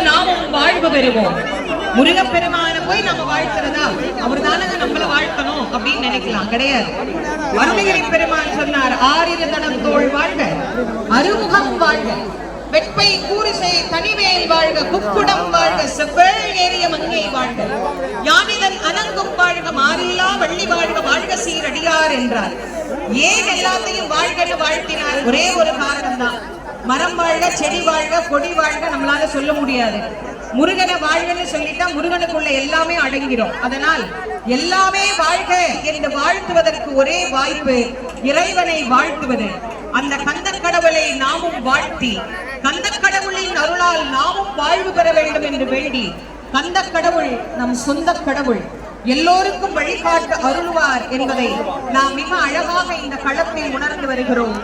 நாமும் வாழ்வு பெறுவோம். முருகப்பெருமான போய் நம்ம வாழ்த்துறதா? அவர் தானங்க நம்மள வாழ்த்தணும் அப்படின்னு நினைக்கலாம். கிடையாது. அருணகிரி பெருமான் சொன்னார், ஆறிரு தடம் தோள் வாழ்க, அருமுகம் வாழ்க, வெட்பை கூரிசை தனிவேல் வாழ்க, குக்குடம் வாழ்க, செவ்வேள் ஏறிய மங்கை வாழ்க, யானிதன் அனங்கும் வாழ்க, மாறில்லா வள்ளி வாழ்க, வாழ்க சீரடியார் என்றார். ஏன் எல்லாத்தையும் வாழ்கன்னு வாழ்த்தினார்? ஒரே ஒரு காரணம் தான். மரம் வாழ்க, செடி வாழ்க, கொடி வாழ்க நம்மளால சொல்ல முடியாது. முருகனை வாழ்கன்னு சொல்லிட்டா முருகனுக்குள்ள எல்லாமே அடங்கிடும். அதனால் எல்லாமே வாழ்க என்று வாழ்த்துவதற்கு ஒரே வாய்ப்பு இறைவனை வாழ்த்துவது. அந்த கந்த கடவுளை நாமும் வாழ்த்தி, கந்த கடவுளின் அருளால் நாமும் வாழ்வு பெற வேண்டும் என்று வேண்டி, கந்த கடவுள் நம் சொந்த கடவுள், எல்லோருக்கும் வழிகாட்டு அருள்வார் என்பதை நாம் மிக அழகாக இந்த களத்தில் உணர்ந்து வருகிறோம்.